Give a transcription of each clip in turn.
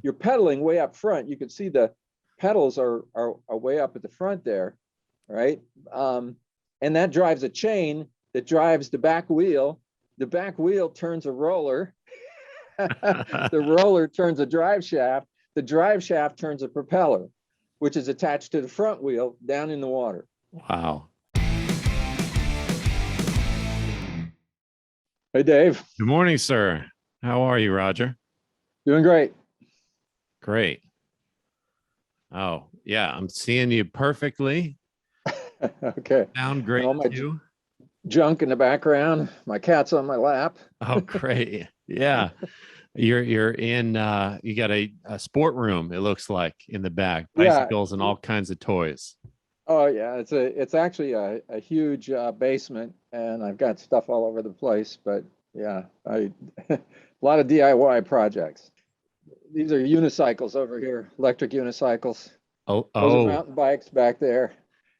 you're pedaling way up front. You can see the pedals are way up at the front there, right? And that drives a chain that drives the back wheel. The back wheel turns a roller. The roller turns a drive shaft. The drive shaft turns a propeller, which is attached to the front wheel down in the water. Wow. Hey, Dave. Good morning, sir. How are you, Roger? Doing great. Great. Oh, yeah, I'm seeing you perfectly. Okay. Sound great All my too. junk in the background. My cat's on my lap. Oh, great. Yeah. You're in you got a sport room, it looks like, in the back, Yeah. bicycles and all kinds of toys. Oh yeah. It's actually a huge basement, and I've got stuff all over the place. But yeah, a lot of DIY projects. These are unicycles over here, electric unicycles. Oh, Those are oh, mountain bikes back there.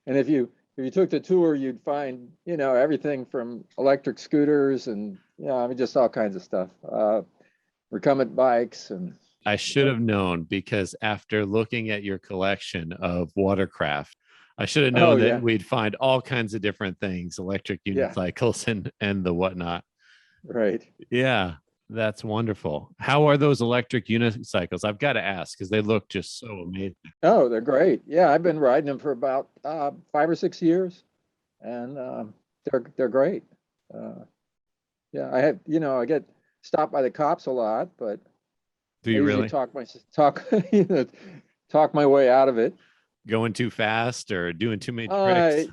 And if you took the tour, you'd find, everything from electric scooters and, I mean, just all kinds of stuff. Recumbent bikes and I should have known, because after looking at your collection of watercraft, I should have oh known that yeah, we'd find all kinds of different things, electric yeah, unicycles and the whatnot. right. Yeah, that's wonderful. How are those electric unicycles? I've got to ask, because they look just so amazing. Oh, they're great. Yeah, I've been riding them for about 5 or 6 years, and they're great. Uh, yeah, I get stopped by the cops a lot, but Do I you usually really? talk talk my way out of it. Going too fast or doing too many Uh, tricks?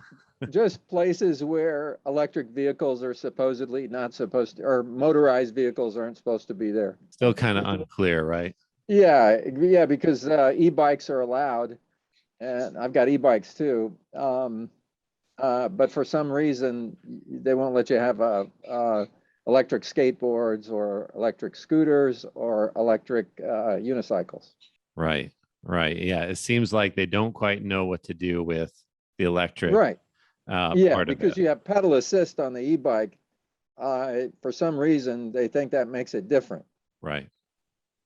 just places where electric vehicles are supposedly not supposed to, or motorized vehicles aren't supposed to be there. Still kind of unclear, right? Yeah, because e-bikes are allowed, and I've got e-bikes too. But for some reason, they won't let you have electric skateboards or electric scooters or electric unicycles. Right, right. Yeah, it seems like they don't quite know what to do with the electric Right. Yeah, part of because it. you have pedal assist on the e-bike. For some reason, they think that makes it different. Right.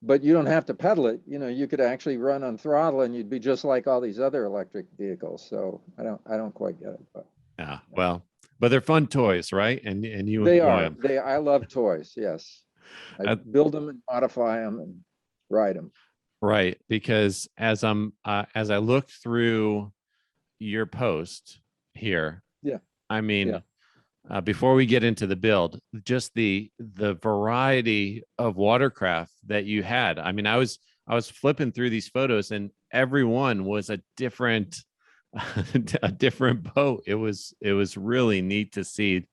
But you don't have to pedal it. You could actually run on throttle, and you'd be just like all these other electric vehicles. So I don't quite get it, but Yeah. Well, but they're fun toys, right? And you they enjoy are. them. I love toys. Yes, I build them and modify them and ride them. Right. Because as I looked through your post here, Yeah, I yeah, mean, before we get into the build, just the variety of watercraft that you had. I mean, I was flipping through these photos, and every one was a different a different boat. It was really neat to see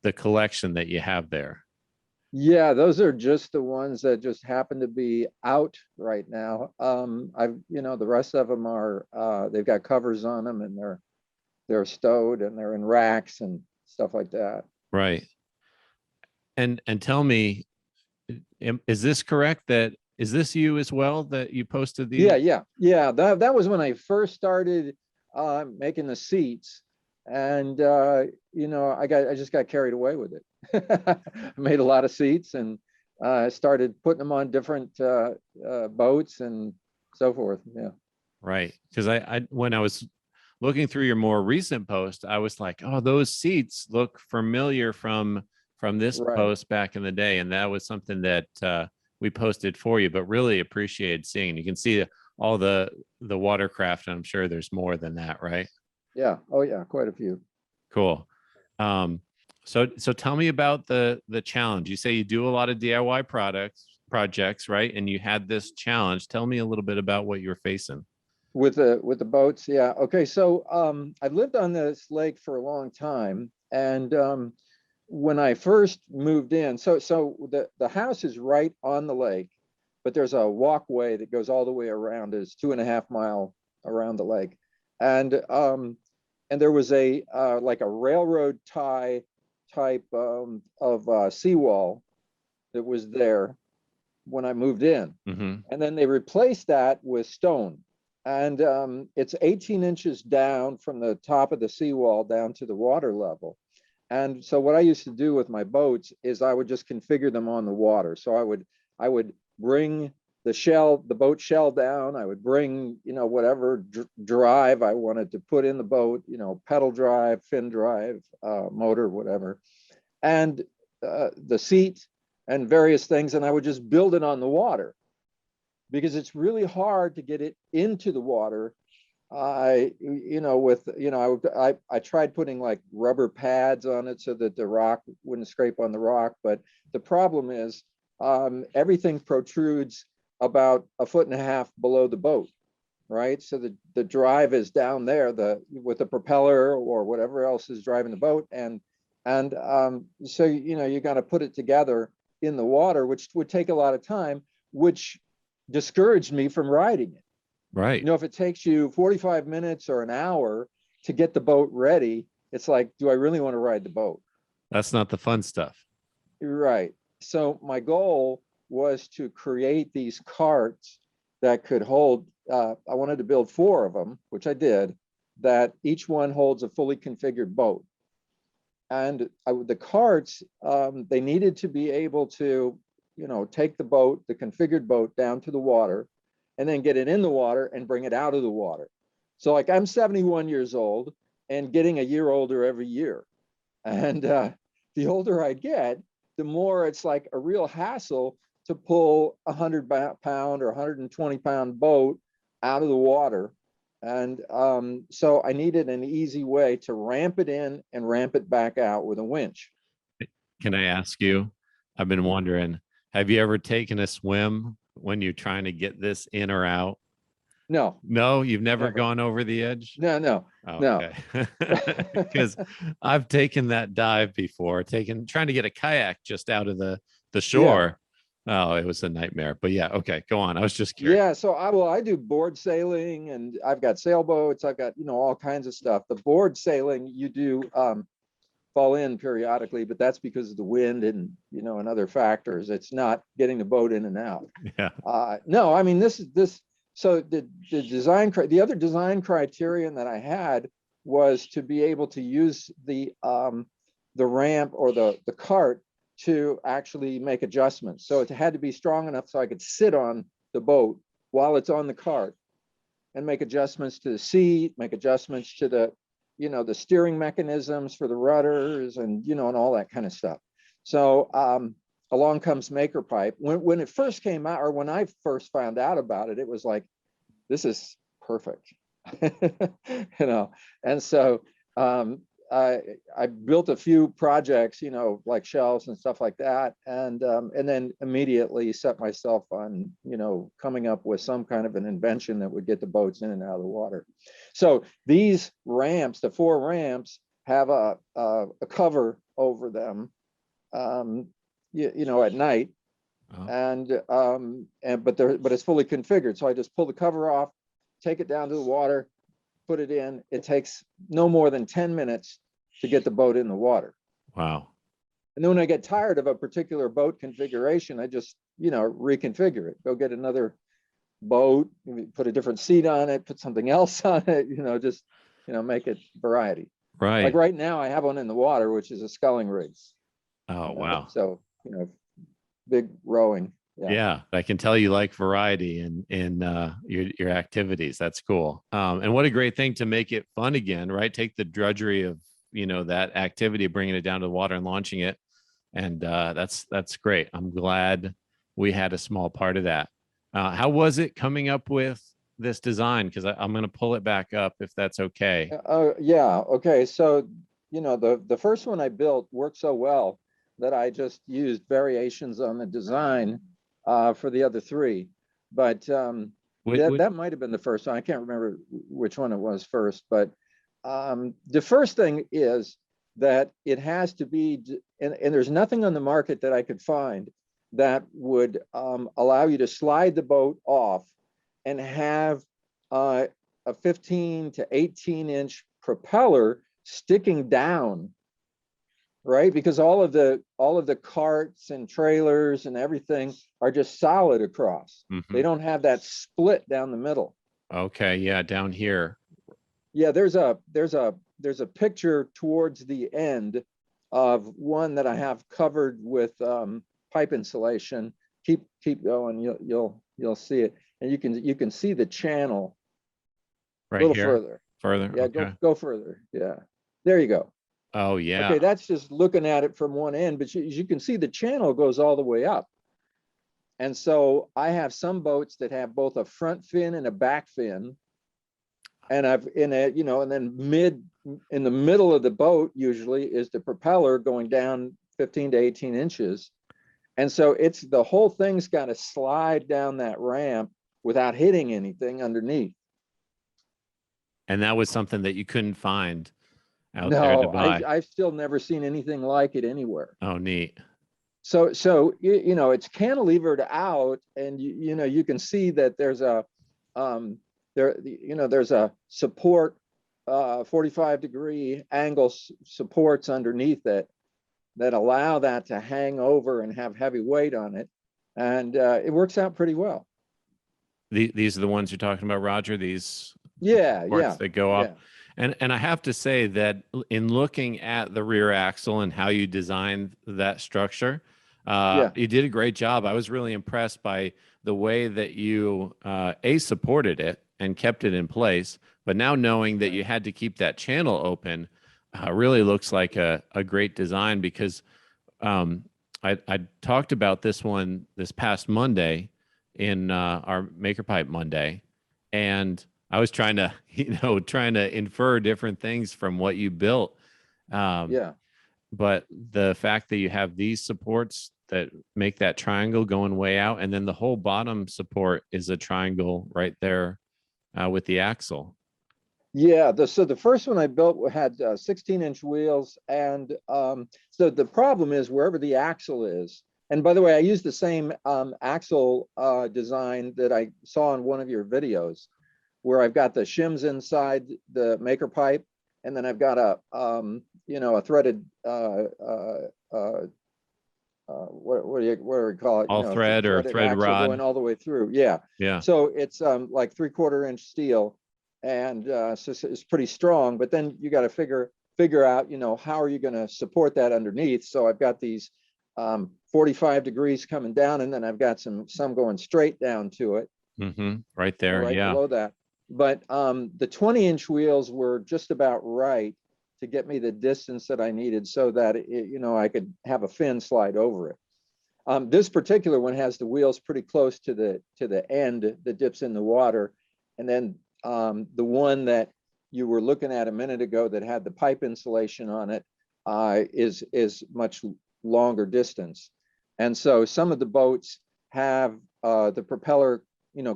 the collection that you have there. yeah. Those are just the ones that just happen to be out right now. The rest of them are they've got covers on them, and they're stowed and they're in racks and stuff like that. Right. And tell me, is this correct? That is this you as well that you posted Yeah, these? yeah. That was when I first started making the seats, and I just got carried away with it. I made a lot of seats, and started putting them on different boats and so forth. Yeah, Right. Because I when I was looking through your more recent post, I was like, oh, those seats look familiar from this right. post back in the day. And that was something that we posted for you, but really appreciated seeing. You can see all the watercraft, and I'm sure there's more than that, right? Yeah. Oh yeah, quite a few. Cool. Um, so tell me about the challenge. You say you do a lot of DIY projects, right? And you had this challenge. Tell me a little bit about what you're facing. With the boats, yeah. Okay, so I've lived on this lake for a long time, and when I first moved in, so the house is right on the lake, but there's a walkway that goes all the way around. It's 2.5 mile around the lake, and there was a like a railroad tie type of seawall that was there when I moved in, Hmm. and then they replaced that with stone. And it's 18 inches down from the top of the seawall down to the water level. And so what I used to do with my boats is I would just configure them on the water. So I would bring the boat shell down. I would bring, whatever drive I wanted to put in the boat, pedal drive, fin drive, motor, whatever, and the seat and various things. And I would just build it on the water because it's really hard to get it into the water. I tried putting like rubber pads on it so that the rock wouldn't scrape on the rock. But the problem is everything protrudes about 1.5 feet below the boat, right? So the drive is down there, with the propeller or whatever else is driving the boat, and so you got to put it together in the water, which would take a lot of time, which discouraged me from riding it. Right. If it takes you 45 minutes or an hour to get the boat ready, it's like, do I really want to ride the boat? That's not the fun stuff. Right. So my goal was to create these carts that could hold, I wanted to build 4 of them, which I did, that each one holds a fully configured boat. And the carts, they needed to be able to, take the boat, the configured boat, down to the water, and then get it in the water and bring it out of the water. So like I'm 71 years old and getting a year older every year. And the older I get, the more it's like a real hassle to pull 100-pound or 120-pound boat out of the water. And so I needed an easy way to ramp it in and ramp it back out with a winch. Can I ask you? I've been wondering, have you ever taken a swim when you're trying to get this in or out? No. No, you've never Never. gone over the edge? No. Okay. Because I've taken that dive before, trying to get a kayak just out of the shore. Oh, it was a nightmare. But yeah, okay, go on. I was just curious. Yeah, so I do board sailing, and I've got sailboats, I've got, all kinds of stuff. The board sailing, you do fall in periodically, but that's because of the wind and, and other factors. It's not getting the boat in and out. Yeah. No, I mean, so the other design criterion that I had was to be able to use the ramp or the cart to actually make adjustments. So it had to be strong enough so I could sit on the boat while it's on the cart and make adjustments to the seat, make adjustments to the steering mechanisms for the rudders, and and all that kind of stuff. So along comes MakerPipe. When it first came out, or when I first found out about it, it was like, this is perfect. And so I built a few projects, like shelves and stuff like that, and then immediately set myself on, coming up with some kind of an invention that would get the boats in and out of the water. So these ramps, the 4 ramps, have a cover over them, at night, but it's fully configured. So I just pull the cover off, take it down to the water, put it in. It takes no more than 10 minutes to get the boat in the water. Wow. And then when I get tired of a particular boat configuration, I just, reconfigure it, go get another boat, put a different seat on it, put something else on it, just, make it variety. Right. Like right now I have one in the water, which is a sculling rig. Oh, wow. So, big rowing. Yeah, I can tell you like variety in your activities. That's cool. And what a great thing to make it fun again, right? Take the drudgery of that activity, bringing it down to the water and launching it, and that's great. I'm glad we had a small part of that. How was it coming up with this design? Because I'm going to pull it back up if that's okay. Yeah. Okay. So the first one I built worked so well that I just used variations on the design for the other 3, but that might have been the first one. I can't remember which one it was first, but the first thing is that it has to be, and there's nothing on the market that I could find that would allow you to slide the boat off and have a 15 to 18-inch propeller sticking down, right? Because all of the carts and trailers and everything are just solid across. Mm-hmm. They don't have that split down the middle. Okay, yeah, down here. Yeah, there's a picture towards the end of one that I have covered with pipe insulation keep going. You'll see it, and you can see the channel a Right little here, further. further. Yeah, Okay. go further. Yeah, there you go. Oh yeah. Okay, that's just looking at it from one end, but you can see the channel goes all the way up. And so I have some boats that have both a front fin and a back fin. And I've in a, and then in the middle of the boat usually is the propeller going down 15 to 18 inches. And so it's the whole thing's got to slide down that ramp without hitting anything underneath. And that was something that you couldn't find out there to No, buy. I've still never seen anything like it anywhere. Oh, neat. So it's cantilevered out, and you can see that there's a there's a support 45-degree angle supports underneath it that allow that to hang over and have heavy weight on it, and it works out pretty well. These are the ones you're talking about, Roger. These Yeah, parts that go off. yeah. And I have to say that in looking at the rear axle and how you designed that structure, Yeah. you did a great job. I was really impressed by the way that you supported it and kept it in place. But now knowing that you had to keep that channel open really looks like a great design, because I talked about this one this past Monday in our MakerPipe Monday, and I was trying to, trying to infer different things from what you built. Yeah. But the fact that you have these supports that make that triangle going way out, and then the whole bottom support is a triangle right there with the axle. Yeah, so the first one I built had 16-inch wheels, and so the problem is wherever the axle is. And by the way, I used the same axle design that I saw in one of your videos, where I've got the shims inside the MakerPipe, and then I've got a threaded what do we call it? All thread or threaded thread axle rod. going all the way through. Yeah. Yeah. So it's like 3/4 inch steel, and so it's pretty strong. But then you got to figure out, how are you going to support that underneath? So I've got these 45 degrees coming down, and then I've got some going straight down to it. Right there. Right Yeah. below that. But the 20-inch wheels were just about right to get me the distance that I needed, so that I could have a fin slide over it. This particular one has the wheels pretty close to the end that dips in the water, and then the one that you were looking at a minute ago that had the pipe insulation on it is much longer distance. And so some of the boats have the propeller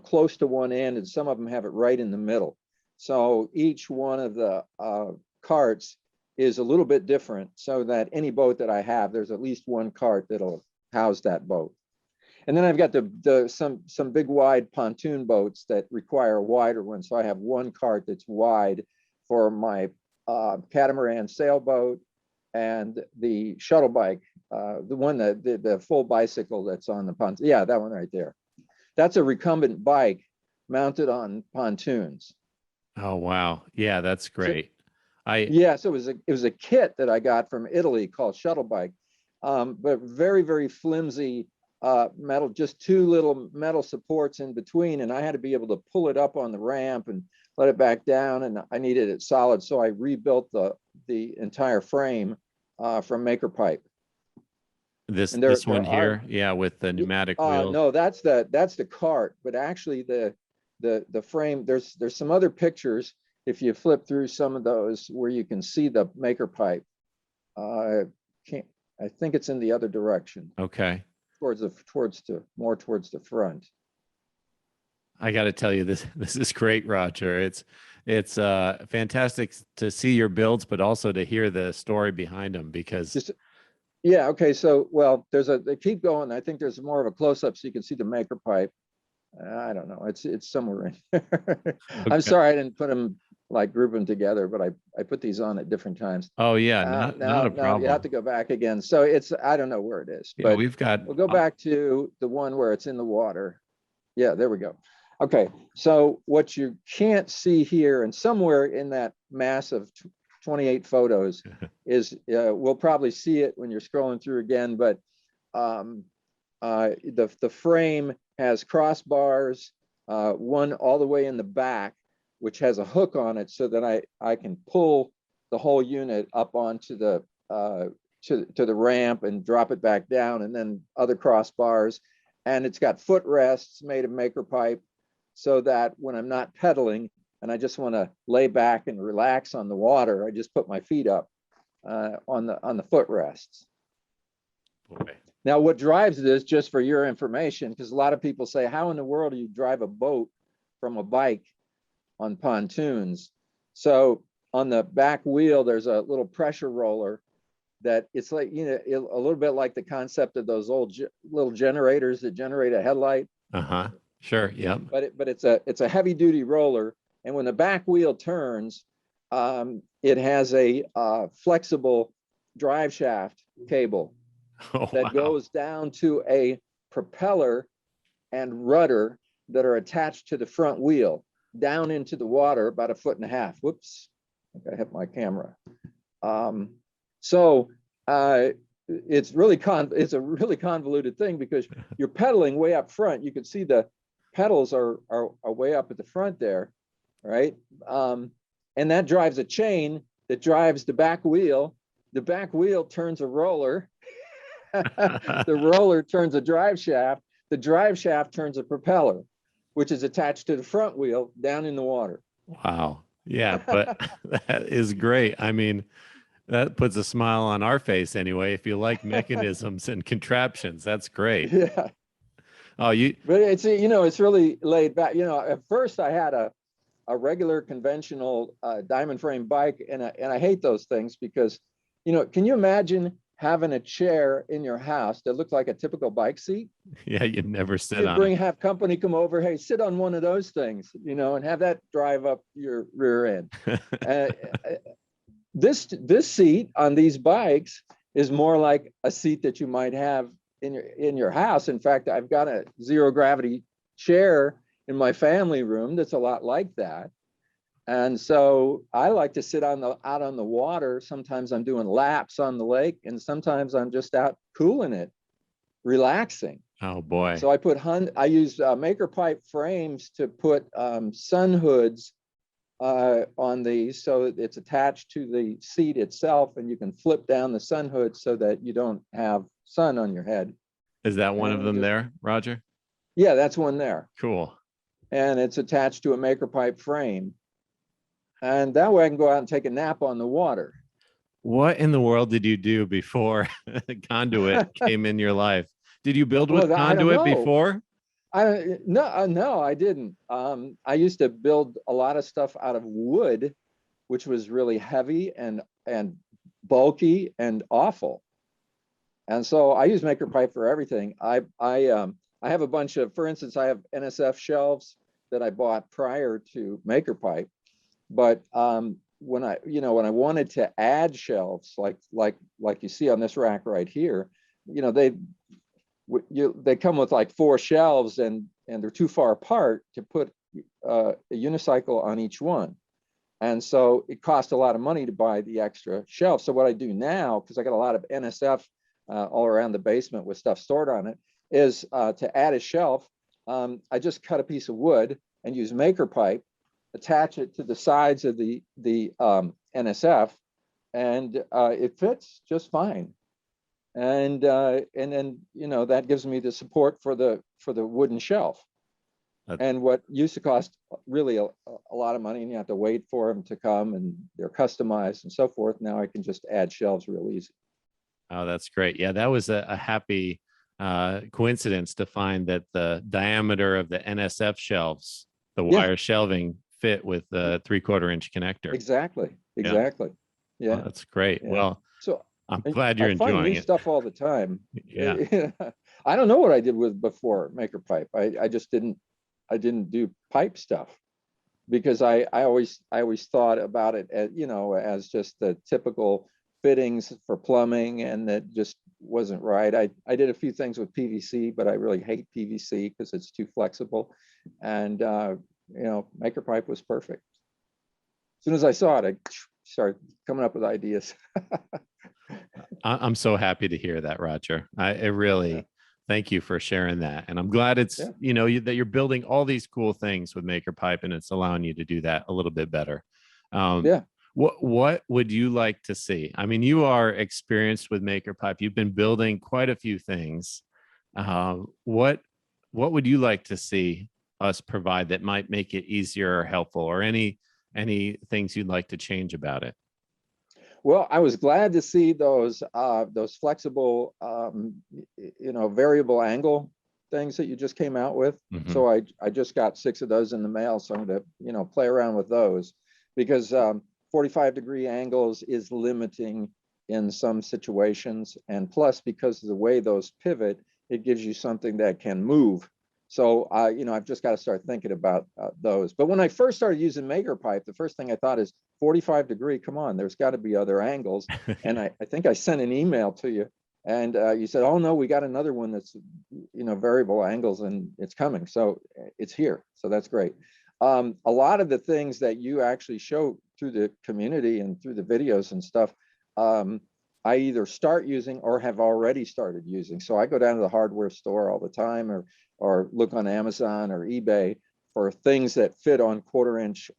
close to one end, and some of them have it right in the middle. So each one of the carts is a little bit different, so that any boat that I have, there's at least one cart that'll house that boat. And then I've got some big wide pontoon boats that require a wider one. So I have one cart that's wide for my catamaran sailboat and the shuttle bike, the one that the full bicycle that's on the pontoon. Yeah, that one right there. That's a recumbent bike mounted on pontoons. Oh, wow. Yeah, that's great. So it was a kit that I got from Italy called Shuttle Bike, but very, very flimsy metal, just two little metal supports in between, and I had to be able to pull it up on the ramp and let it back down, and I needed it solid, so I rebuilt the entire frame from MakerPipe. This one here, yeah, with the pneumatic wheels. No, that's the cart, but actually the frame. There's some other pictures if you flip through some of those where you can see the MakerPipe. I think it's in the other direction. Okay. Towards the front. I got to tell you, this is great, Roger. It's fantastic to see your builds, but also to hear the story behind them, because yeah. Okay. So, well, they keep going. I think there's more of a close up so you can see the MakerPipe. I don't know. It's somewhere in there. Okay. I'm sorry I didn't put them, group them together, but I put these on at different times. Oh yeah, not a problem. Now you have to go back again. So I don't know where it is, yeah, but we'll go back to the one where it's in the water. Yeah, there we go. Okay, so what you can't see here, and somewhere in that mass of 28 photos is, we'll probably see it when you're scrolling through again, but the frame has crossbars, one all the way in the back, which has a hook on it so that I can pull the whole unit up onto the to the ramp and drop it back down, and then other crossbars. And it's got footrests made of maker pipe so that when I'm not pedaling and I just want to lay back and relax on the water, I just put my feet up on the footrests. Boy. Now, what drives this, just for your information, because a lot of people say, how in the world do you drive a boat from a bike on pontoons? So on the back wheel, there's a little pressure roller that it's like, you know, a little bit like the concept of those old little generators that generate a headlight. Uh-huh. Sure. Yep. But it's a heavy duty roller. And when the back wheel turns, it has a flexible drive shaft cable that goes down to a propeller and rudder that are attached to the front wheel down into the water about 1.5 feet. Whoops, I think I hit my camera. So it's a really convoluted thing because you're pedaling way up front. You can see the pedals are way up at the front there, right? And that drives a chain that drives the back wheel. The back wheel turns a roller. The roller turns a drive shaft. The drive shaft turns a propeller, which is attached to the front wheel down in the water. Wow. Yeah, but that is great. I mean, that puts a smile on our face anyway. If you like mechanisms and contraptions, that's great. Yeah. Oh, But it's, you know, it's really laid back. You know, at first I had a regular conventional diamond frame bike, and I hate those things because, you know, can you imagine having a chair in your house that looked like a typical bike seat? Yeah, you never sit on it. Have company come over, hey, sit on one of those things, you know, and have that drive up your rear end. This seat on these bikes is more like a seat that you might have in your house. In fact, I've got a zero gravity chair in my family room that's a lot like that. And so I like to sit out on the water. Sometimes I'm doing laps on the lake, and sometimes I'm just out cooling it, relaxing. Oh boy. So I use maker pipe frames to put sun hoods on these, so it's attached to the seat itself, and you can flip down the sun hood so that you don't have sun on your head. Is that one of them there, Roger? Yeah, that's one there. Cool. And it's attached to a maker pipe frame. And that way I can go out and take a nap on the water. What in the world did you do before conduit came in your life? Did you build with conduit before? No, I didn't. I used to build a lot of stuff out of wood, which was really heavy and bulky and awful. And so I use maker pipe for everything. I have a bunch of, for instance, I have NSF shelves that I bought prior to maker pipe. But when I wanted to add shelves, like you see on this rack right here, you know, they come with like 4 shelves, and they're too far apart to put a unicycle on each one. And so it cost a lot of money to buy the extra shelf. So what I do now, because I got a lot of NSF all around the basement with stuff stored on it, is to add a shelf, I just cut a piece of wood and use maker pipe, attach it to the sides of the NSF, and it fits just fine. And then, you know, that gives me the support for the wooden shelf. And what used to cost really a lot of money, and you have to wait for them to come, and they're customized and so forth. Now I can just add shelves real easy. Oh, that's great. Yeah, that was a happy coincidence to find that the diameter of the NSF shelves, the wire shelving, fit with the 3/4 inch connector. Exactly. Yeah. Oh, that's great. Yeah. Well, so I'm glad you're enjoying new stuff all the time. Yeah. I don't know what I did with before maker pipe. I just didn't do pipe stuff because I always thought about it as, you know, as just the typical fittings for plumbing, and that just wasn't right. I did a few things with PVC, but I really hate PVC because it's too flexible. And you know, maker pipe was perfect. As soon as I saw it, I started coming up with ideas. I'm so happy to hear that, Roger. It really Thank you for sharing that. And I'm glad it's, Yeah, that you're building all these cool things with Maker Pipe, and it's allowing you to do that a little bit better. Um, yeah. what would you like to see? I mean, you are experienced with Maker Pipe. You've been building quite a few things. What would you like to see us provide that might make it easier or helpful, or any things you'd like to change about it? Well, I was glad to see those flexible, variable angle things that you just came out with. Mhm. So I just got 6 of those in the mail, so I'm going to play around with those, because 45-degree angles is limiting in some situations, and plus because of the way those pivot, it gives you something that can move. So I've just got to start thinking about those. But when I first started using Maker Pipe, the first thing I thought is 45-degree. Come on, there's got to be other angles. And I think I sent an email to you, and you said, "Oh no, we got another one that's variable angles, and it's coming." So it's here. So that's great. A lot of the things that you actually show through the community and through the videos and stuff, I either start using or have already started using. So I go down to the hardware store all the time, or look on Amazon or eBay for things that fit on 1/4-inch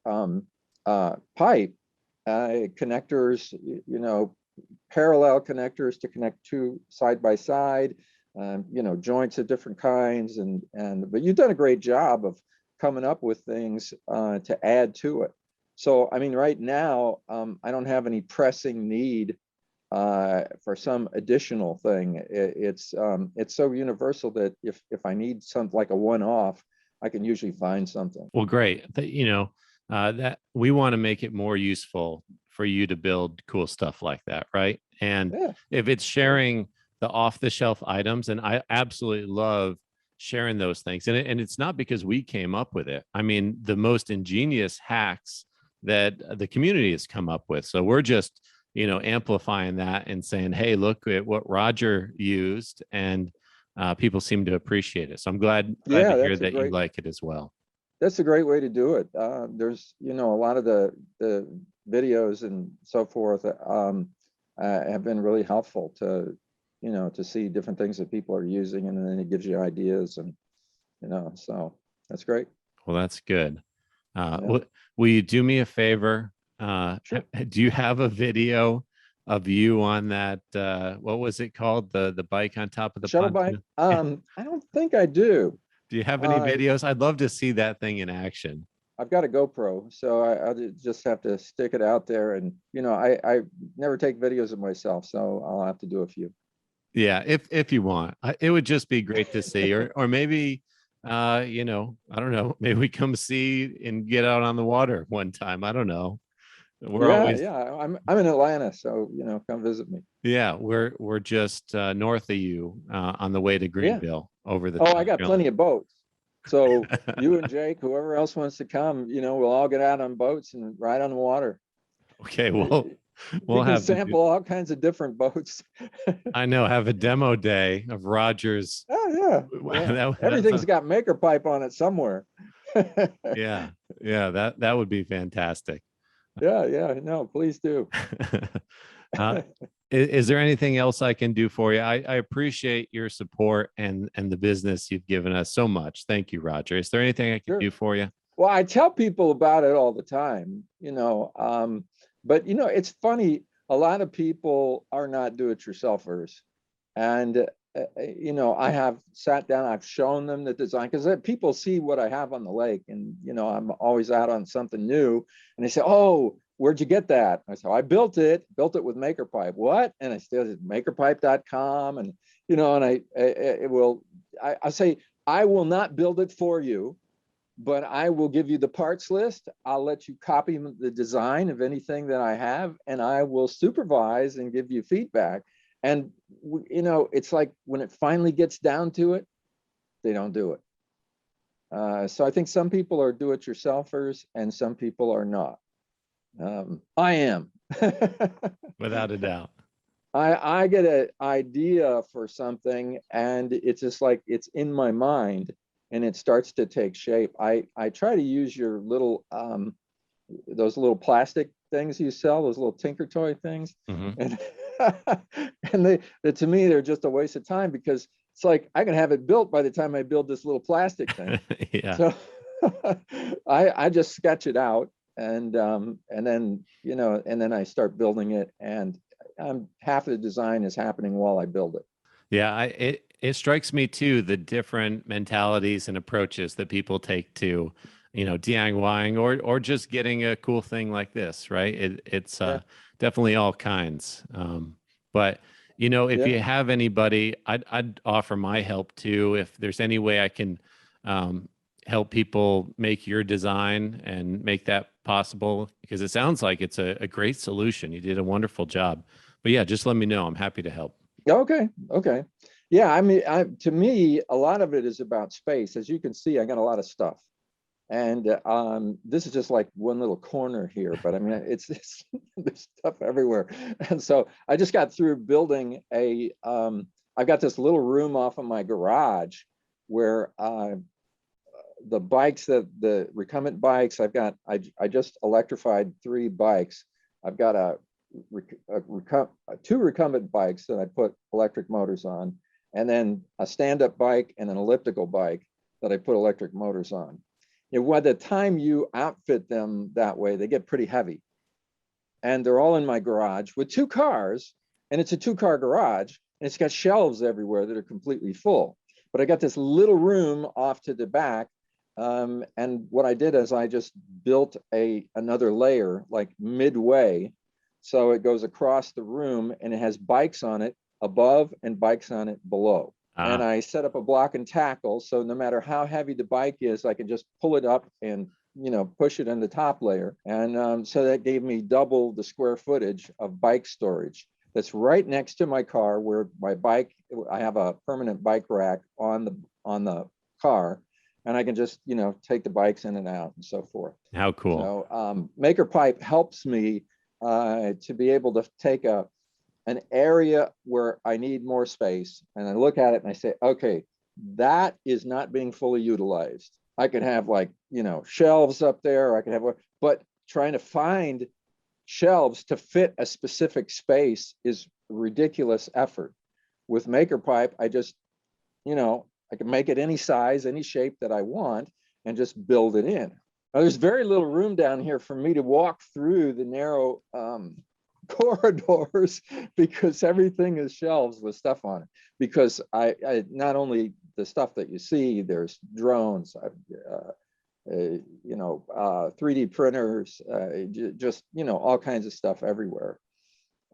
pipe, connectors, parallel connectors to connect two side by side, joints of different kinds, but you've done a great job of coming up with things to add to it. So I mean, right now, I don't have any pressing need for some additional thing. It's so universal that if I need something like a one-off, I can usually find something. Well, great. That we want to make it more useful for you to build cool stuff like that, right? And Yeah, if it's great. sharing the off-the-shelf items, and I absolutely love sharing those things, and it's not because we came up with it. I mean, the most ingenious hacks that the community has come up with. So we're just, amplifying that and saying, "Hey, look at what Roger used," and people seem to appreciate it. So I'm glad Yeah, to hear that you like it as well. that's a great way to do it. There's, a lot of the videos and so forth have been really helpful to see different things that people are using, and then it gives you ideas, and so that's great. Well, that's good. Yeah, Will you do me a favor? sure. Do you have a video of you on that? What was it called? The bike on top of the Shuttle bike. pontoon? Yeah. I don't think I do. Do you have any Uh, videos? I'd love to see that thing in action. I've got a GoPro, so I just have to stick it out there, and I never take videos of myself, so I'll have to do a few. Yeah, if you want, it would just be great to see, or maybe, I don't know, maybe we come see and get out on the water one time. I don't know. We're Yeah, always, yeah. I'm in Atlanta, so come visit me. yeah, we're just north of you on the way to Yeah. Greenville over the Oh, I South got Carolina. plenty of boats. So you and Jake, whoever else wants to come, we'll all get out on boats and ride on the water. Okay, well, You we'll can have to do. sample all kinds of different boats. I know, have a demo day of Rogers. Oh yeah, yeah. That's Everything's got maker pipe on it somewhere. yeah, yeah. That would be fantastic. Yeah, yeah. No, please do. uh, is there anything else I can do for you? I appreciate your support and the business you've given us so much. Thank you, Roger. Is there anything I can Sure. do for you? Well, I tell people about it all the time, but it's funny. A lot of people are not do-it-yourselfers, and I have sat down, I've shown them the design, because people see what I have on the lake, and I'm always out on something new, and they say, "Oh, where'd you get that?" I say, "I built it with MakerPipe." What? And I still makerpipe.com, and and I say, I will not build it for you, but I will give you the parts list. I'll let you copy the design of anything that I have, and I will supervise and give you feedback. And it's like when it finally gets down to it, they don't do it. So I think some people are do-it-yourselfers and some people are not. I am. Without a doubt. I get an idea for something, and it's just like it's in my mind, and it starts to take shape. I try to use your little those little plastic things you sell, those little tinker toy things, Mhm. and and to me they're just a waste of time, because it's like I can have it built by the time I build this little plastic thing. Yeah. So I just sketch it out, and then, you know, and then I start building it, and half of the design is happening while I build it. Yeah, it strikes me too, the different mentalities and approaches that people take to, DIYing or just getting a cool thing like this, right? It's Yeah, definitely all kinds. But if yeah. you have anybody, I'd offer my help too. If there's any way I can um, help people make your design and make that possible, because it sounds like it's a great solution. You did a wonderful job. But yeah, just let me know. I'm happy to help. Okay, okay. Yeah, I mean, to me, a lot of it is about space. As you can see, I got a lot of stuff. And this is just like one little corner here, but I mean, it's there's stuff everywhere. And so I just got through building I've got this little room off of my garage where the bikes, the recumbent bikes, I just electrified 3 bikes. I've got two recumbent bikes that I put electric motors on, and then a stand-up bike and an elliptical bike that I put electric motors on. You know, by the time you outfit them that way, they get pretty heavy. And they're all in my garage with 2 cars, and it's a 2-car garage, and it's got shelves everywhere that are completely full. But I got this little room off to the back. And what I did is I just built another layer like midway. So it goes across the room, and it has bikes on it above and bikes on it below. And Ah, I set up a block and tackle. So no matter how heavy the bike is, I can just pull it up and, you know, push it in the top layer. And so that gave me double the square footage of bike storage. That's right next to my car, where my bike, I have a permanent bike rack on the car, and I can just, you know, take the bikes in and out and so forth. how cool. So MakerPipe helps me to be able to take an area where I need more space, and I look at it and I say, okay, that is not being fully utilized. I could have, like, you know, shelves up there, or I could have, but trying to find shelves to fit a specific space is a ridiculous effort. With MakerPipe, I just, you know, I can make it any size, any shape that I want, and just build it in. Now, there's very little room down here for me to walk through the narrow corridors, because everything is shelves with stuff on it. Because I not only the stuff that you see, there's drones, 3D printers, just, you know, all kinds of stuff everywhere,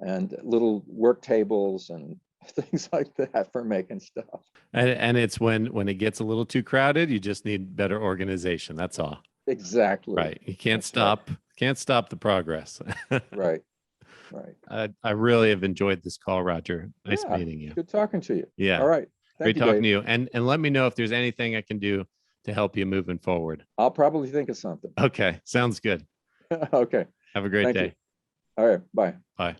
and little work tables and things like that for making stuff. And it's when it gets a little too crowded, you just need better organization. That's all. Exactly. Right. You can't That's right. stop the progress. Right. Right. I really have enjoyed this call, Roger. Nice Yeah. meeting you. Good talking to you. Yeah. All right. Thank Great you, talking to Dave. you. And let me know if there's anything I can do to help you moving forward. I'll probably think of something. Okay. Sounds good. Okay. Have a great Thank you. day. All right. Bye. Bye.